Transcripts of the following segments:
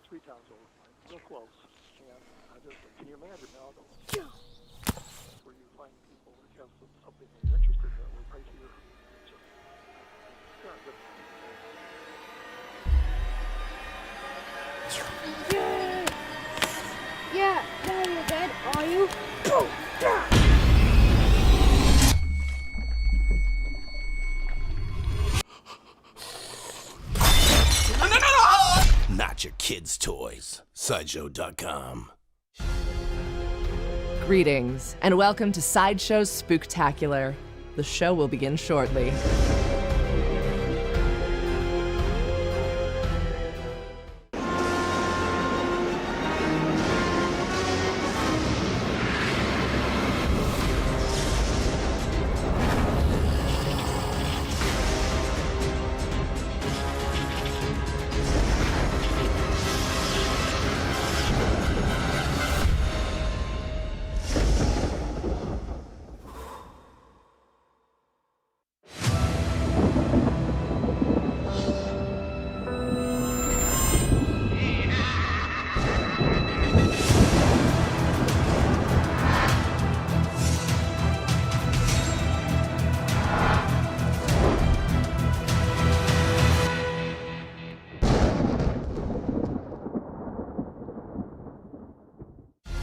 3 towns over, real close. And can you imagine now? Where you find people that have something that you're interested in, we're right here. It's just, Yeah, now you're dead, are you? Not your kids' toys. Sideshow.com. Greetings, and welcome to Sideshow's Spooktacular. The show will begin shortly.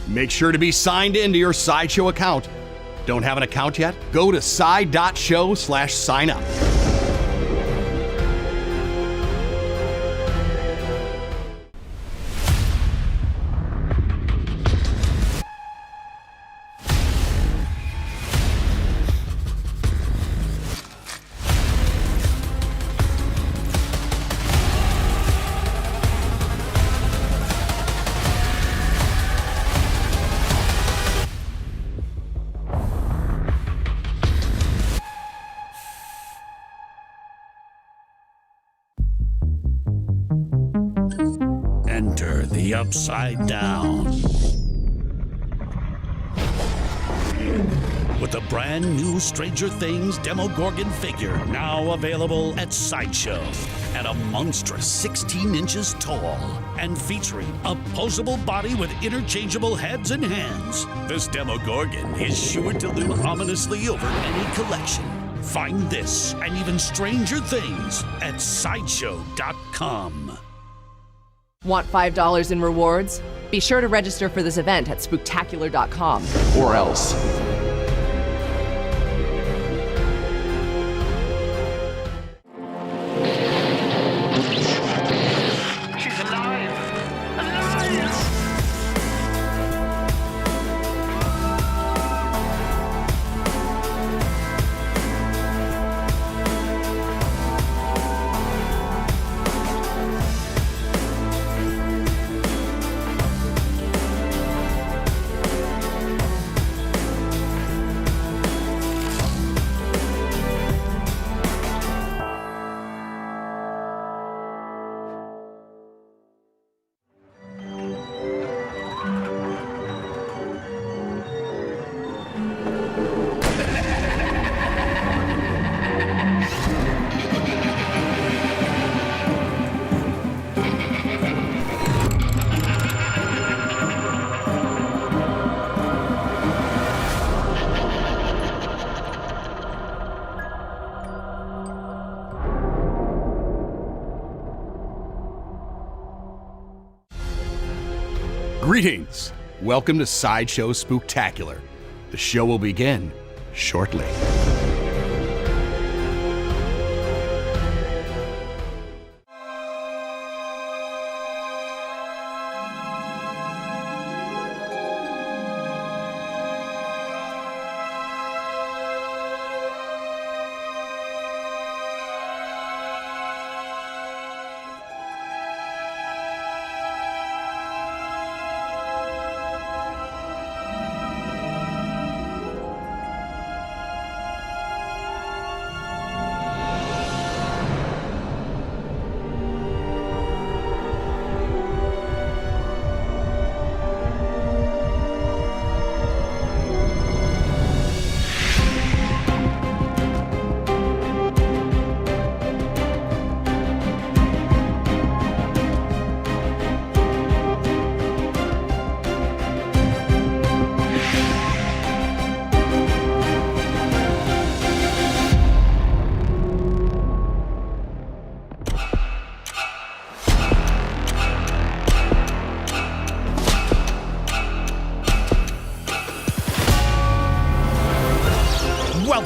Make sure to be signed into your Sideshow account. Don't have an account yet? Go to side.show/sign up. Enter the Upside Down. With a brand new Stranger Things Demogorgon figure now available at Sideshow. And a monstrous 16 inches tall. And featuring a posable body with interchangeable heads and hands. This Demogorgon is sure to loom ominously over any collection. Find this and even stranger things at Sideshow.com. Want $5 in rewards? Be sure to register for this event at Spooktacular.com. Or else. She's alive! Alive! Greetings. Welcome to Sideshow Spooktacular. The show will begin shortly.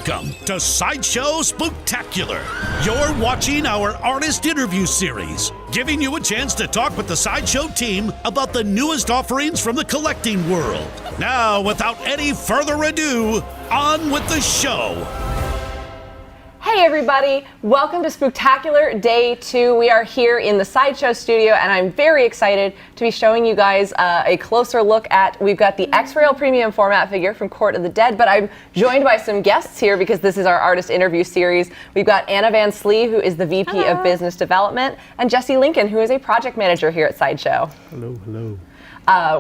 Welcome to Sideshow Spooktacular. You're watching our artist interview series, giving you a chance to talk with the Sideshow team about the newest offerings from the collecting world. Now, without any further ado, on with the show. Hey everybody, welcome to Spooktacular Day 2. We are here in the Sideshow studio and I'm very excited to be showing you guys a closer look at, we've got the Exaril premium format figure from Court of the Dead, but I'm joined by some guests here because this is our artist interview series. We've got Anna Van Slee, who is the VP of Business Development, and Jesse Lincoln, who is a project manager here at Sideshow. Hello, hello.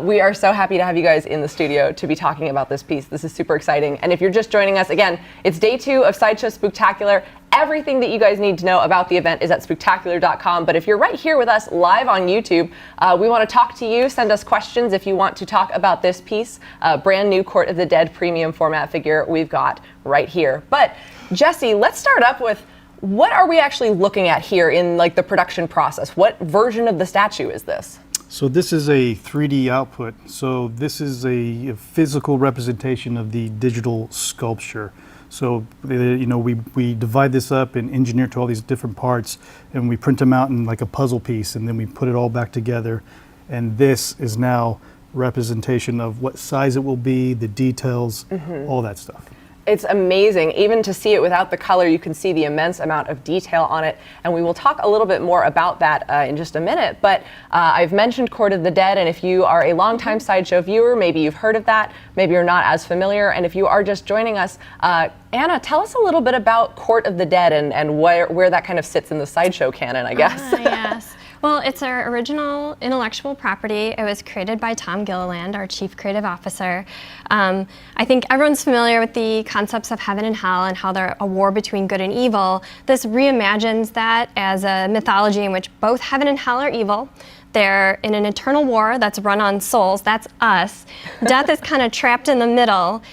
We are so happy to have you guys in the studio to be talking about this piece. This is super exciting. And if you're just joining us, again, it's day 2 of Sideshow Spooktacular. Everything that you guys need to know about the event is at spooktacular.com. But if you're right here with us live on YouTube, we want to talk to you. Send us questions if you want to talk about this piece, brand new Court of the Dead premium format figure we've got right here. But Jesse, let's start up with, what are we actually looking at here in like the production process? What version of the statue is this? So this is a 3D output. So this is a physical representation of the digital sculpture. So we divide this up and engineer to all these different parts, and we print them out in like a puzzle piece, and then we put it all back together. And this is now representation of what size it will be, the details, all that stuff. It's amazing. Even to see it without the color, you can see the immense amount of detail on it. And we will talk a little bit more about that in just a minute. But I've mentioned Court of the Dead, and if you are a longtime Sideshow viewer, maybe you've heard of that, maybe you're not as familiar. And if you are just joining us, Anna, tell us a little bit about Court of the Dead and where that kind of sits in the Sideshow canon, I guess. Yes. Well, it's our original intellectual property. It was created by Tom Gilliland, our Chief Creative Officer. I think everyone's familiar with the concepts of heaven and hell and how they're a war between good and evil. This reimagines that as a mythology in which both heaven and hell are evil. They're in an eternal war that's run on souls. That's us. Death is kind of trapped in the middle,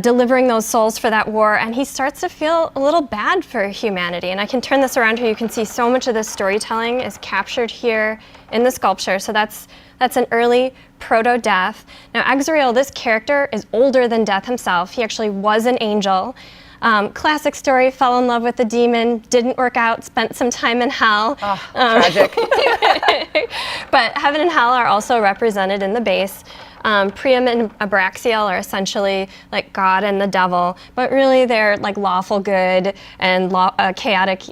delivering those souls for that war, and he starts to feel a little bad for humanity. And I can turn this around here. You can see so much of this storytelling is captured here in the sculpture. So that's an early proto-Death. Now, Exaril, this character, is older than Death himself. He actually was an angel. Classic story, fell in love with a demon, didn't work out, spent some time in hell. Tragic. But heaven and hell are also represented in the base. Priam and Abraxiel are essentially like God and the devil, but really they're like lawful good and chaotic,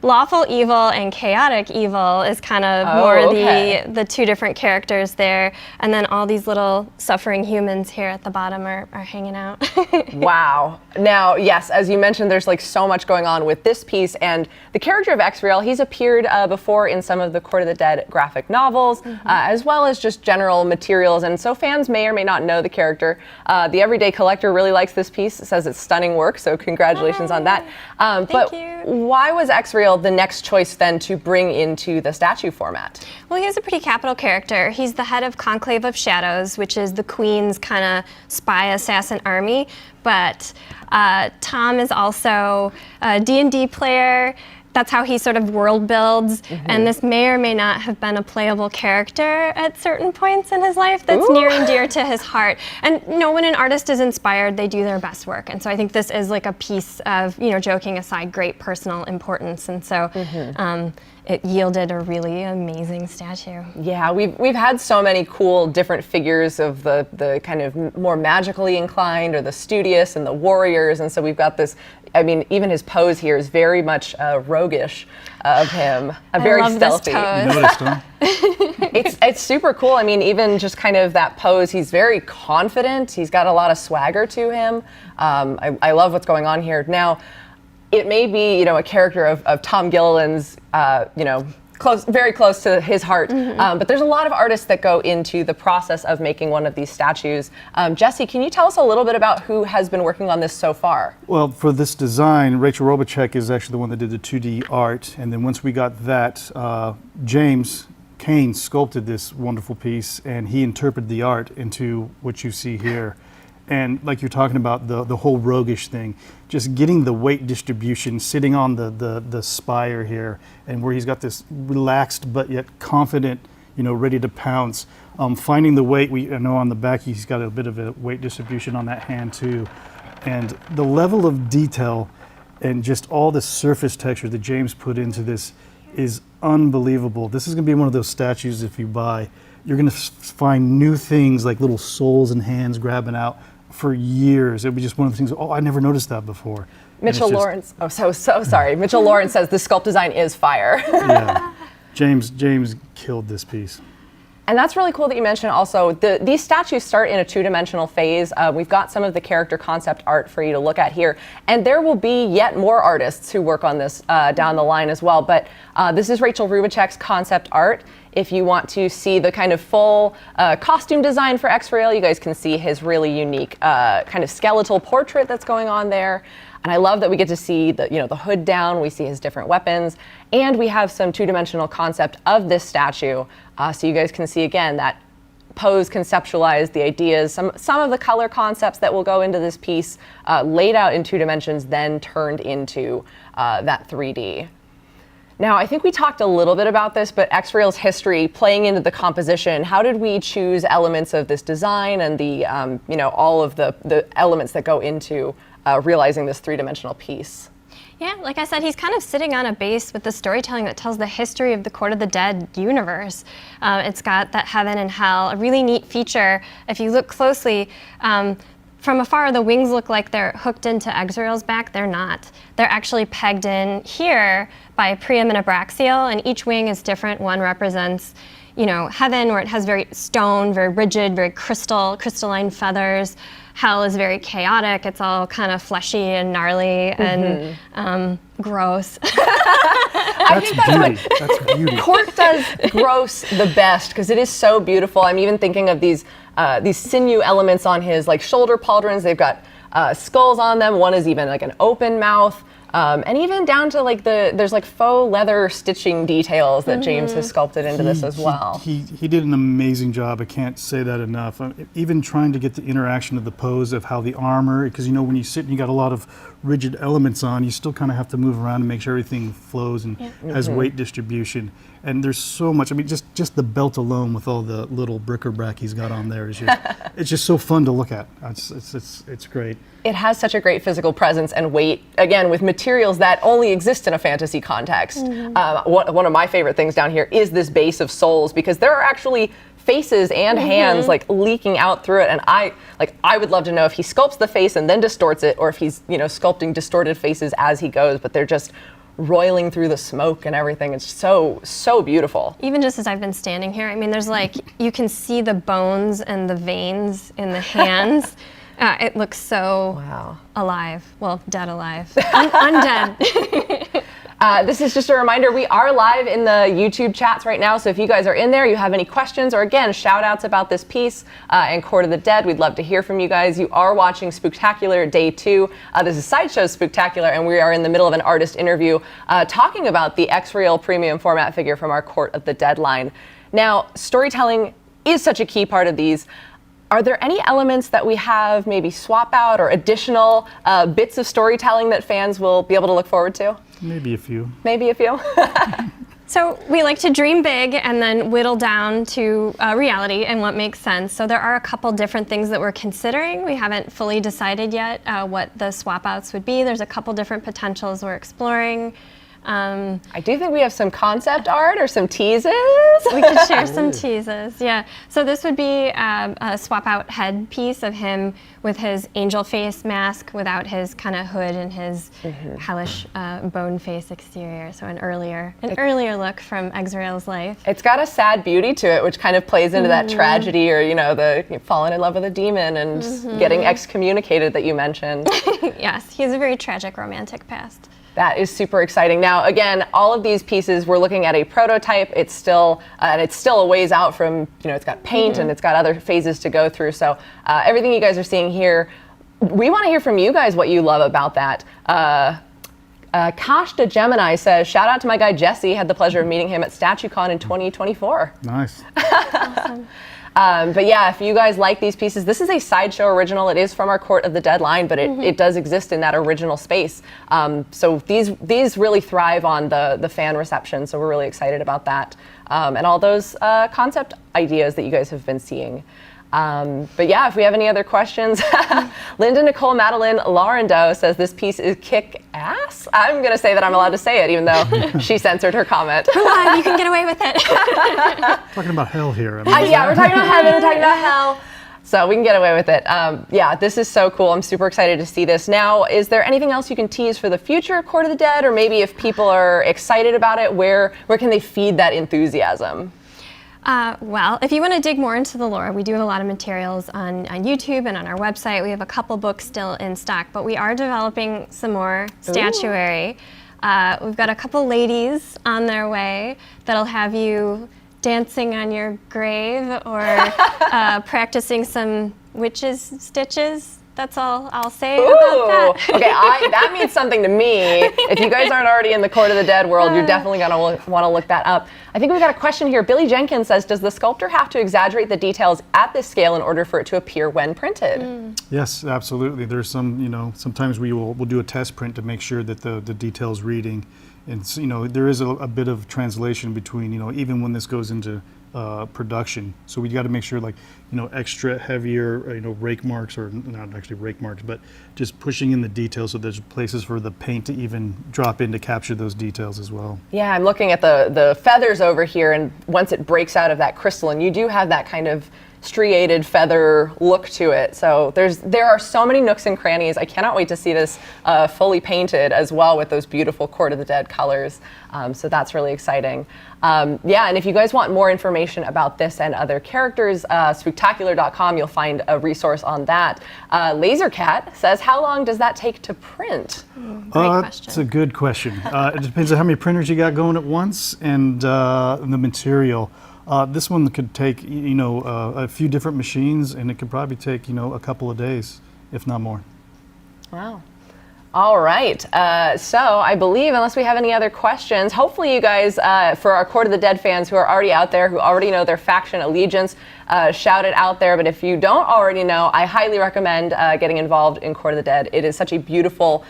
lawful evil and chaotic evil is kind of the two different characters there. And then all these little suffering humans here at the bottom are hanging out. Wow. Now, yes, as you mentioned, there's like so much going on with this piece, and the character of Exaril, he's appeared before in some of the Court of the Dead graphic novels, as well as just general materials, and so fans may or may not know the character. The everyday collector really likes this piece. It says it's stunning work, so congratulations on that. Thank you. Why was Exaril the next choice then to bring into the statue format? Well, he's a pretty capital character. He's the head of Conclave of Shadows, which is the Queen's kind of spy assassin army. But Tom is also a D&D player. That's how he sort of world builds, and this may or may not have been a playable character at certain points in his life that's near and dear to his heart. And when an artist is inspired, they do their best work. And so I think this is like a piece of, joking aside, great personal importance. And so it yielded a really amazing statue. Yeah, we've had so many cool different figures of the kind of more magically inclined or the studious and the warriors, and so we've got this. I mean, even his pose here is very much roguish of him. Very stealthy. You noticed, huh? It's super cool. I mean, even just kind of that pose, he's very confident. He's got a lot of swagger to him. I love what's going on here. Now, it may be, a character of Tom Gilliland's, very close to his heart. But there's a lot of artists that go into the process of making one of these statues. Jesse, can you tell us a little bit about who has been working on this so far? Well, for this design, Rachel Robachek is actually the one that did the 2D art. And then once we got that, James Kane sculpted this wonderful piece, and he interpreted the art into what you see here. And like you're talking about, the whole roguish thing, just getting the weight distribution, sitting on the spire here, and where he's got this relaxed but yet confident, ready to pounce. Finding the weight, I know on the back he's got a bit of a weight distribution on that hand too. And the level of detail and just all the surface texture that James put into this is unbelievable. This is going to be one of those statues, if you buy, you're going to find new things like little souls and hands grabbing out for years. It'll be just one of the things, oh, I never noticed that before. Mitchell Lawrence, so sorry. Mitchell Lawrence says the sculpt design is fire. Yeah, James killed this piece. And that's really cool that you mentioned also, these statues start in a two-dimensional phase. We've got some of the character concept art for you to look at here. And there will be yet more artists who work on this down the line as well. But this is Rachel Rubicek's concept art. If you want to see the kind of full costume design for Exaril, you guys can see his really unique kind of skeletal portrait that's going on there. And I love that we get to see the hood down, we see his different weapons, and we have some two-dimensional concept of this statue. So you guys can see again that pose conceptualized, the ideas, some of the color concepts that will go into this piece laid out in 2 dimensions, then turned into that 3D. Now, I think we talked a little bit about this, but Exaril's history playing into the composition, how did we choose elements of this design and the, all of the elements that go into realizing this 3-dimensional piece? Yeah, like I said, he's kind of sitting on a base with the storytelling that tells the history of the Court of the Dead universe. It's got that heaven and hell, a really neat feature. If you look closely, from afar, the wings look like they're hooked into Exaril's back. They're not. They're actually pegged in here by Priam and Abraxial, and each wing is different. One represents, heaven, where it has very stone, very rigid, very crystalline feathers. Hell is very chaotic. It's all kind of fleshy and gnarly and gross. That's beauty. That's beauty. Court does gross the best because it is so beautiful. I'm even thinking of these sinew elements on his shoulder pauldrons. They've got skulls on them. One is even like an open mouth. And even down to there's faux leather stitching details that James has sculpted into this as well. He did an amazing job. I can't say that enough. Even trying to get the interaction of the pose of how the armor, because when you sit and you got a lot of rigid elements on, you still kind of have to move around and make sure everything flows and has weight distribution. And there's so much. Just the belt alone with all the little bric-a-brac he's got on there is just it's just so fun to look at. It's great. It has such a great physical presence and weight, again, with materials that only exist in a fantasy context. One of my favorite things down here is this base of souls, because there are actually faces and hands leaking out through it. And I would love to know if he sculpts the face and then distorts it, or if he's sculpting distorted faces as he goes, but they're just roiling through the smoke and everything. It's so beautiful. Even just as I've been standing here, there's you can see the bones and the veins in the hands. It looks so alive. Well, dead alive. Undead. This is just a reminder, we are live in the YouTube chats right now, so if you guys are in there, you have any questions, or again, shout outs about this piece and Court of the Dead, we'd love to hear from you guys. You are watching Spooktacular Day 2. This is Sideshow's Spooktacular, and we are in the middle of an artist interview talking about the Exaril premium format figure from our Court of the Dead line. Now, storytelling is such a key part of these. Are there any elements that we have maybe swap out or additional bits of storytelling that fans will be able to look forward to? Maybe a few. Maybe a few? So we like to dream big and then whittle down to reality and what makes sense. So there are a couple different things that we're considering. We haven't fully decided yet what the swap outs would be. There's a couple different potentials we're exploring. I do think we have some concept art or some teases. We could share some teases, yeah. So this would be a swap out head piece of him with his angel face mask without his kind of hood and his hellish bone face exterior. So an earlier look from Exaril's life. It's got a sad beauty to it, which kind of plays into that tragedy, or the falling in love with a demon and getting excommunicated that you mentioned. Yes, he has a very tragic romantic past. That is super exciting. Now, again, all of these pieces, we're looking at a prototype. It's still a ways out from, it's got paint and it's got other phases to go through. So everything you guys are seeing here, we want to hear from you guys what you love about that. Kash de Gemini says, shout out to my guy Jesse. Had the pleasure of meeting him at StatueCon in 2024. Nice. Awesome. But yeah, if you guys like these pieces, this is a Sideshow original. It is from our Court of the Dead line, but it does exist in that original space. So these really thrive on the fan reception, so we're really excited about that. And all those concept ideas that you guys have been seeing. But yeah, if we have any other questions, Linda Nicole Madeline Laurendo says this piece is kick-ass. I'm going to say that I'm allowed to say it, even though she censored her comment. Come on, you can get away with it. Talking about hell here. Yeah, we're talking about heaven, we're talking about hell. So we can get away with it. Yeah, this is so cool. I'm super excited to see this. Now, is there anything else you can tease for the future of Court of the Dead? Or maybe if people are excited about it, where can they feed that enthusiasm? Well, if you want to dig more into the lore, we do have a lot of materials on YouTube and on our website. We have a couple books still in stock, but we are developing some more statuary. We've got a couple ladies on their way that'll have you dancing on your grave or practicing some witches' stitches. That's all I'll say about that. Okay, that means something to me. If you guys aren't already in the Court of the Dead world, you're definitely going to want to look that up. I think we've got a question here. Billy Jenkins says, does the sculptor have to exaggerate the details at this scale in order for it to appear when printed? Yes, absolutely. There's some, sometimes we'll do a test print to make sure that the detail's reading. And, there is a bit of translation between, even when this goes into production. So we got to make sure, extra heavier, rake marks, or not actually rake marks, but just pushing in the details so there's places for the paint to even drop in to capture those details as well. Yeah, I'm looking at the feathers over here, and once it breaks out of that crystalline, you do have that kind of striated feather look to it. So there are so many nooks and crannies. I cannot wait to see this fully painted as well with those beautiful Court of the Dead colors. So that's really exciting. Yeah, and if you guys want more information about this and other characters, Spooktacular.com, you'll find a resource on that. Lasercat says, how long does that take to print? Great question. It's a good question. It depends on how many printers you got going at once and the material. This one could take, a few different machines, and it could probably take, a couple of days, if not more. Wow. All right. So I believe, unless we have any other questions, hopefully you guys, for our Court of the Dead fans who are already out there, who already know their faction allegiance, shout it out there. But if you don't already know, I highly recommend getting involved in Court of the Dead. It is such a beautiful,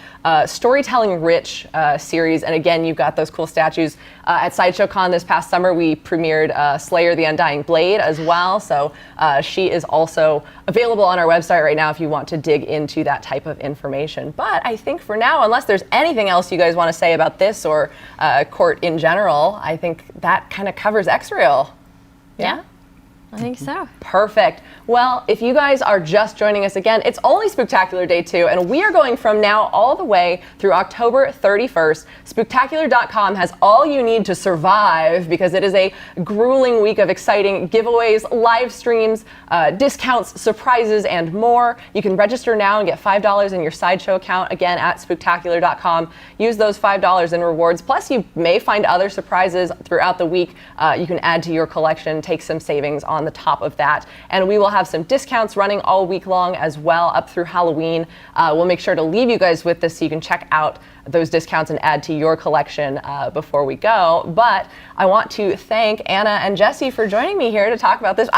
storytelling-rich series. And again, you've got those cool statues. At Sideshow Con this past summer, we premiered Slayer the Undying Blade as well. So she is also available on our website right now if you want to dig into that type of information. But I think for now, unless there's anything else you guys want to say about this or Court in general, I think that kind of covers Exaril. Yeah, I think so. Perfect. Well, if you guys are just joining us again, it's only Spooktacular Day 2, and we are going from now all the way through October 31st. Spooktacular.com has all you need to survive, because it is a grueling week of exciting giveaways, live streams, discounts, surprises, and more. You can register now and get $5 in your Sideshow account, again, at Spooktacular.com. Use those $5 in rewards. Plus, you may find other surprises throughout the week. You can add to your collection, take some savings on the top of that. And we will have some discounts running all week long as well, up through Halloween. We'll make sure to leave you guys with this so you can check out those discounts and add to your collection before we go. But I want to thank Anna and Jesse for joining me here to talk about this.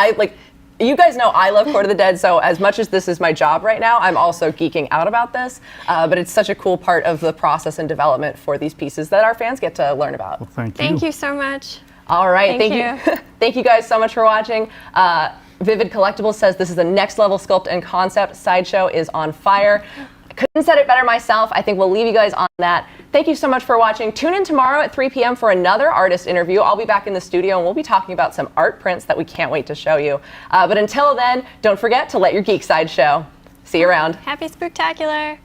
You guys know I love Court of the Dead, so as much as this is my job right now, I'm also geeking out about this. But it's such a cool part of the process and development for these pieces that our fans get to learn about. Well, thank you. Thank you so much. All right, Thank you. Thank you guys so much for watching. Vivid Collectibles says this is the next level sculpt and concept. Sideshow is on fire. I couldn't said it better myself. I think we'll leave you guys on that. Thank you so much for watching. Tune in tomorrow at 3 p.m. for another artist interview. I'll be back in the studio and we'll be talking about some art prints that we can't wait to show you. But until then, don't forget to let your geek side show. See you around. Happy Spooktacular.